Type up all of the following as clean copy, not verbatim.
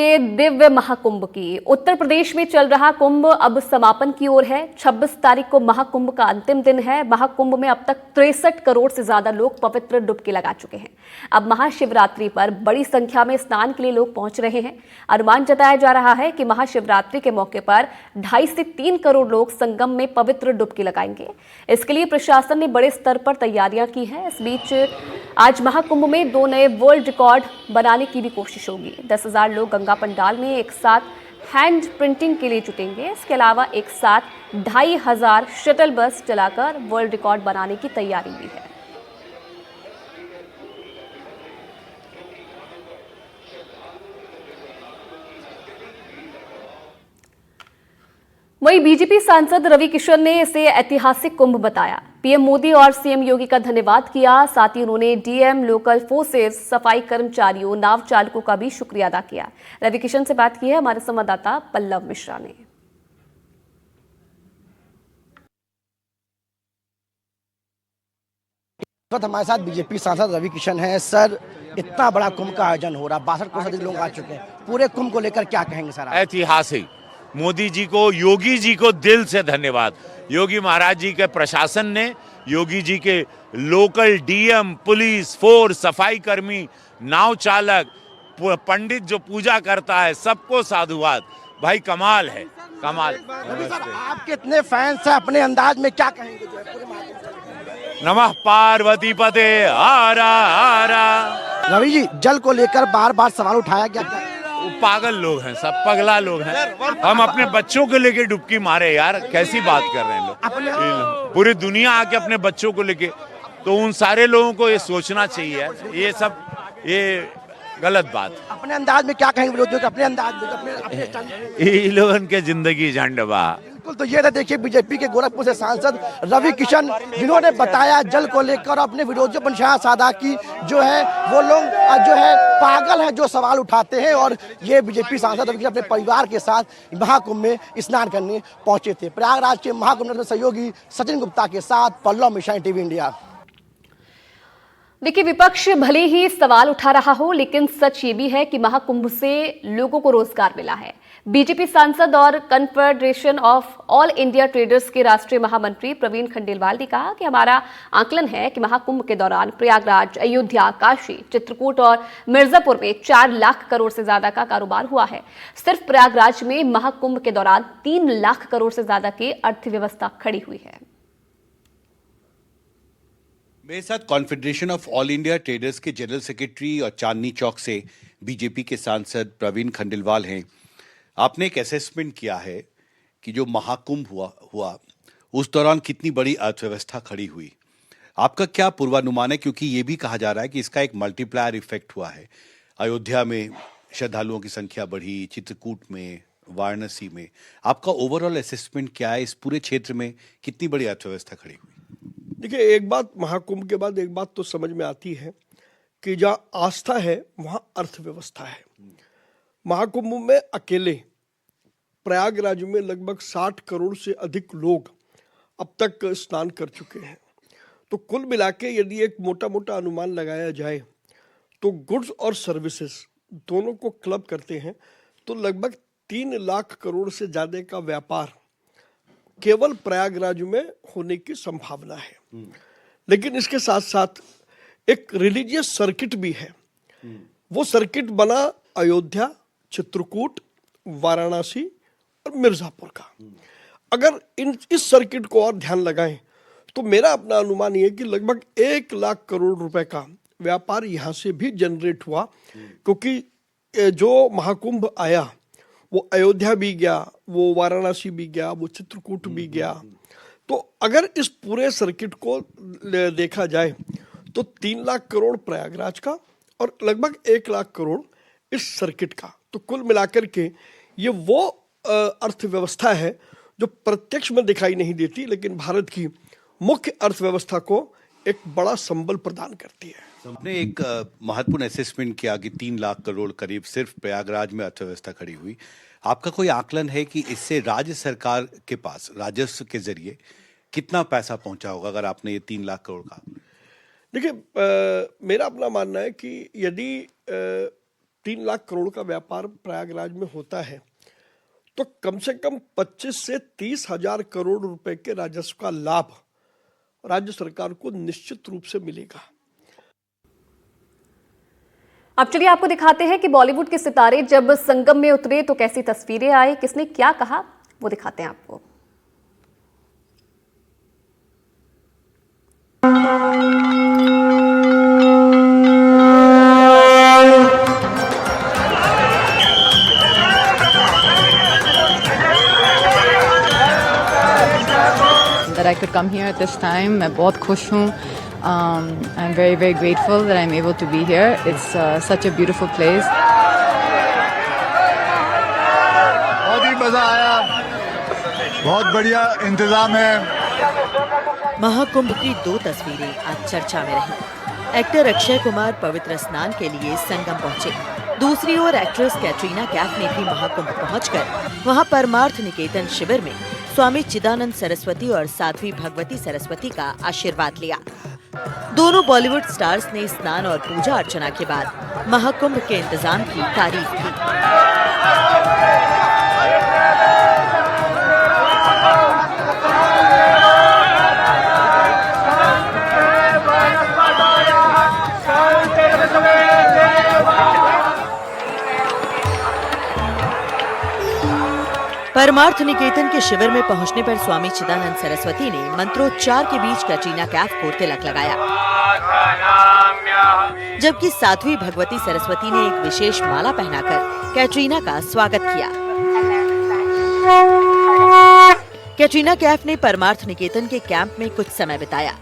दिव्य महाकुंभ की उत्तर प्रदेश में चल रहा कुंभ अब समापन की ओर है। 26 तारीख को महाकुंभ का अंतिम दिन है। महाकुंभ में अब तक 63 करोड़ से ज्यादा लोग पवित्र डुबकी लगा चुके हैं। अब महाशिवरात्रि पर बड़ी संख्या में स्नान के लिए लोग पहुंच रहे हैं। अनुमान जताया जा रहा है कि महाशिवरात्रि के मौके पर 2.5 से 3 करोड़ लोग संगम में पवित्र डुबकी लगाएंगे। इसके लिए प्रशासन ने बड़े स्तर पर तैयारियां की हैं। इस बीच आज महाकुंभ में 2 नए वर्ल्ड रिकॉर्ड बनाने की भी कोशिश होगी। 10,000 लोग गंगा पंडाल में एक साथ हैंड प्रिंटिंग के लिए जुटेंगे। इसके अलावा एक साथ 2,500 शटल बस चलाकर वर्ल्ड रिकॉर्ड बनाने की तैयारी भी है। वहीं बीजेपी सांसद रवि किशन ने इसे ऐतिहासिक कुंभ बताया। पीएम मोदी और सीएम योगी का धन्यवाद किया। साथ ही उन्होंने डीएम, लोकल फोर्सेस, सफाई कर्मचारियों, नाव चालकों का भी शुक्रिया अदा किया। रवि किशन से बात की है हमारे संवाददाता पल्लव मिश्रा ने। हमारे साथ बीजेपी सांसद रवि किशन है। सर, इतना बड़ा कुंभ का आयोजन हो रहा, 62 करोड़ से अधिक लोग आ चुके हैं। पूरे कुंभ को लेकर क्या कहेंगे सर? ऐतिहासिक, मोदी जी को, योगी जी को दिल से धन्यवाद। योगी महाराज जी के प्रशासन ने, योगी जी के लोकल डीएम, पुलिस फोर्स, सफाई कर्मी, नाव चालक, पंडित जो पूजा करता है, सबको साधुवाद। भाई कमाल है, कमाल। आपके इतने फैंस हैं, अपने अंदाज में क्या कहेंगे? नमः पार्वती पते आरा आरा। रवि जी, जल को लेकर बार बार सवाल उठाया गया। वो पागल लोग हैं, सब पगला लोग हैं। हम अपने बच्चों को लेके डुबकी मारे यार, कैसी बात कर रहे हैं लोग? पूरी दुनिया आके अपने बच्चों को लेके, तो उन सारे लोगों को ये सोचना चाहिए। ये गलत बात। अपने अंदाज में क्या कहेंगे विरोधियों के? अपने अंदाज में ये लोगन के जिंदगी झंडबा। बिल्कुल। तो ये देखिए बीजेपी के गोरखपुर से सांसद रवि किशन, जिन्होंने बताया जल को लेकर अपने विरोधियों पर निशाना साधा कि जो है वो लोग जो है पागल हैं जो सवाल उठाते हैं। और ये बीजेपी सांसद रवि किशन अपने परिवार के साथ महाकुंभ में स्नान करने पहुंचे थे। प्रयागराज के महाकुंभ में सहयोगी सचिन गुप्ता के साथ पल्लव मिश्रा, टीवी इंडिया। देखिए, विपक्ष भले ही सवाल उठा रहा हो, लेकिन सच ये भी है कि महाकुंभ से लोगों को रोजगार मिला है। बीजेपी सांसद और confederation of all India traders के राष्ट्रीय महामंत्री प्रवीण खंडेलवाल ने कहा कि हमारा आकलन है कि महाकुंभ के दौरान प्रयागराज, अयोध्या, काशी, चित्रकूट और मिर्जापुर में 4 लाख करोड़ से ज्यादा का कारोबार हुआ है। सिर्फ प्रयागराज में महाकुंभ के दौरान 3 लाख करोड़ से ज्यादा की अर्थव्यवस्था खड़ी हुई है। मेरे साथ confederation of all India traders के जनरल सेक्रेटरी और चांदनी चौक से बीजेपी के सांसद प्रवीण खंडेलवाल हैं। आपने एक असेसमेंट किया है कि जो महाकुंभ हुआ उस दौरान कितनी बड़ी अर्थव्यवस्था खड़ी हुई। आपका क्या पूर्वानुमान है? क्योंकि ये भी कहा जा रहा है कि इसका एक मल्टीप्लायर इफेक्ट हुआ है। अयोध्या में श्रद्धालुओं की संख्या बढ़ी, चित्रकूट में, वाराणसी में। आपका ओवरऑल असेसमेंट क्या है? इस पूरे क्षेत्र में कितनी बड़ी अर्थव्यवस्था खड़ी हुई? देखिए, एक बात महाकुंभ के बाद एक बात तो समझ में आती है कि जहाँ आस्था है वहाँ अर्थव्यवस्था है। महाकुंभ में अकेले प्रयागराज में लगभग 60 करोड़ से अधिक लोग अब तक स्नान कर चुके हैं। तो कुल मिला के यदि एक मोटा मोटा अनुमान लगाया जाए तो गुड्स और सर्विसेज दोनों को क्लब करते हैं तो लगभग 3 लाख करोड़ से ज़्यादा का व्यापार केवल प्रयागराज में होने की संभावना है। लेकिन इसके साथ साथ एक रिलीजियस सर्किट भी है। वो सर्किट बना अयोध्या, चित्रकूट, वाराणसी और मिर्जापुर का। अगर इस सर्किट को और ध्यान लगाएं तो मेरा अपना अनुमान ये है कि लगभग 1 लाख करोड़ रुपए का व्यापार यहाँ से भी जनरेट हुआ। क्योंकि जो महाकुंभ आया वो अयोध्या भी गया, वो वाराणसी भी गया, वो चित्रकूट भी गया। तो अगर इस पूरे सर्किट को देखा जाए तो 3 लाख करोड़ प्रयागराज का और लगभग 1 लाख करोड़ इस सर्किट का। तो कुल मिलाकर के ये वो अर्थव्यवस्था है जो प्रत्यक्ष में दिखाई नहीं देती, लेकिन भारत की मुख्य अर्थव्यवस्था को एक बड़ा संबल प्रदान करती है। हमने एक महत्वपूर्ण असेसमेंट किया कि 3 लाख करोड़ करीब सिर्फ प्रयागराज में अर्थव्यवस्था खड़ी हुई। आपका कोई आकलन है कि इससे राज्य सरकार के पास राजस्व के जरिए कितना पैसा पहुंचा होगा अगर आपने ये 3 लाख करोड़ का? देखिए, मेरा अपना मानना है कि यदि 3 लाख करोड़ का व्यापार प्रयागराज में होता है तो कम से कम 25 से 30 हजार करोड़ रुपए के राजस्व का लाभ राज्य सरकार को निश्चित रूप से मिलेगा। अब चलिए आपको दिखाते हैं कि बॉलीवुड के सितारे जब संगम में उतरे तो कैसी तस्वीरें आई, किसने क्या कहा, वो दिखाते हैं आपको। That I could come here at this time. मैं बहुत खुश हूँ. I'm very very grateful that I'm able to be here. It's such a beautiful place. बहुत ही मजा आया. बहुत बढ़िया इंतजाम है. महाकुंभ की 2 तस्वीरें आज चर्चा में रही. एक्टर अक्षय कुमार पवित्र स्नान के लिए संगम पहुंचे. दूसरी ओर एक्ट्रेस कैटरीना कैफ ने भी महाकुंभ पहुंचकर वहां परमार्थ निकेतन शिविर में स्वामी चिदानंद सरस्वती और साध्वी भगवती सरस्वती का आशीर्वाद लिया. दोनों बॉलीवुड स्टार्स ने स्नान और पूजा अर्चना के बाद महाकुंभ के इंतजाम की तारीफ की. परमार्थ निकेतन के शिविर में पहुंचने पर स्वामी चिदानंद सरस्वती ने मंत्रोच्चार के बीच कैटरीना कैफ को तिलक लगाया, जबकि साध्वी भगवती सरस्वती ने एक विशेष माला पहनाकर कैटरीना का स्वागत किया. कैटरीना कैफ ने परमार्थ निकेतन के कैंप में कुछ समय बिताया.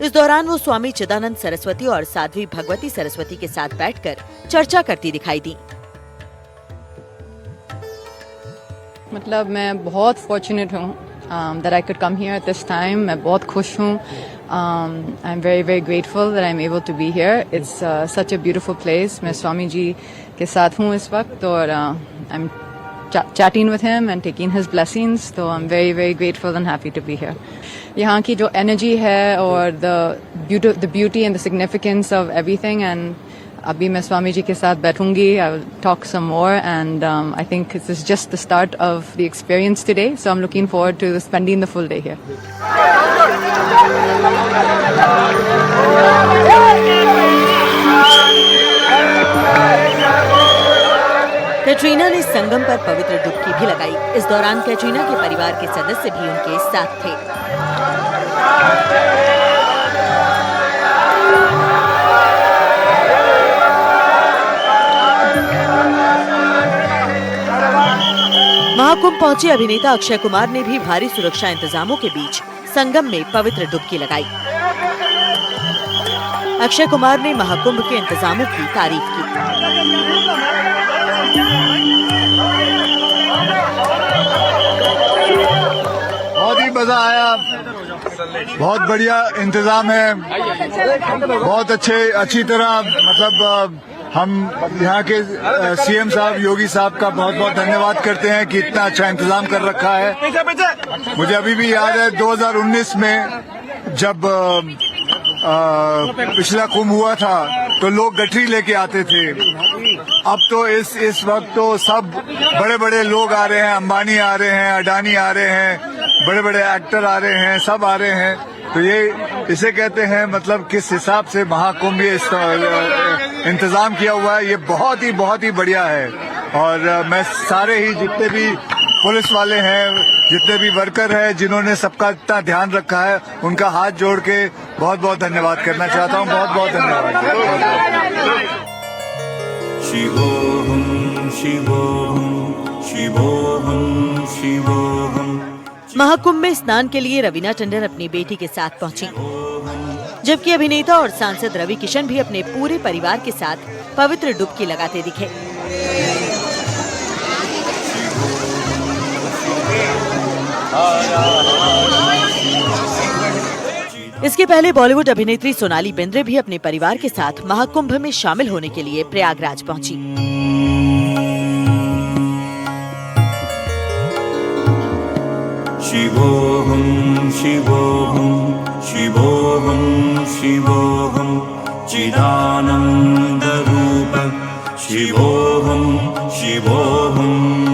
इस दौरान वो स्वामी चिदानंद सरस्वती और साध्वी भगवती सरस्वती के साथ बैठकर चर्चा करती दिखाई दी. मतलब मैं बहुत फॉर्चुनेट हूँ that I could come here at this time. मैं बहुत खुश हूँ. I'm very very grateful that I'm able to be here. It's such a beautiful place. मैं स्वामी जी के साथ हूँ इस वक्त और I'm chatting with him and taking his blessings. So I'm very very grateful and happy to be here. यहाँ की जो energy है और the beauty and the significance of everything, and अभी मैं स्वामी जी के साथ बैठूंगी. I will talk some more and I think this is just the start of the experience today. So I'm looking forward to spending the full day here. Katrina ने संगम पर पवित्र डुबकी भी लगाई. इस दौरान कैटरीना के परिवार के सदस्य भी उनके साथ थे. महाकुंभ पहुंचे अभिनेता अक्षय कुमार ने भी भारी सुरक्षा इंतजामों के बीच संगम में पवित्र डुबकी लगाई. अक्षय कुमार ने महाकुंभ के इंतजामों की तारीफ की. बहुत ही मजा आया. बहुत बढ़िया इंतजाम है. बहुत अच्छी तरह मतलब हम यहाँ के सीएम साहब योगी साहब का बहुत बहुत धन्यवाद करते हैं कि इतना अच्छा इंतजाम कर रखा है. मुझे अभी भी याद है 2019 में जब पिछला कुंभ हुआ था तो लोग गठरी लेके आते थे. अब तो इस वक्त तो सब बड़े बड़े लोग आ रहे हैं. अंबानी आ रहे हैं, अडानी आ रहे हैं, बड़े बड़े एक्टर आ रहे हैं, सब आ रहे हैं. तो ये इसे कहते हैं मतलब किस हिसाब से महाकुंभ ये इंतजाम किया हुआ है. ये बहुत ही बढ़िया है. और मैं सारे ही जितने भी पुलिस वाले हैं, जितने भी वर्कर हैं, जिन्होंने सबका इतना ध्यान रखा है, उनका हाथ जोड़ के बहुत बहुत धन्यवाद करना चाहता हूँ. बहुत बहुत धन्यवाद. शिवोहम शिवोहम शिवोहम शिवोहम. महाकुंभ में स्नान के लिए रवीना टंडन अपनी बेटी के साथ पहुंची, जबकि अभिनेता और सांसद रवि किशन भी अपने पूरे परिवार के साथ पवित्र डुबकी लगाते दिखे. इसके पहले बॉलीवुड अभिनेत्री सोनाली बेंद्रे भी अपने परिवार के साथ महाकुंभ में शामिल होने के लिए प्रयागराज पहुंची. शिवोहम शिवोहम शिवोहम शिवोहम चिदानंद रूप शिवोऽहं शिवोऽहं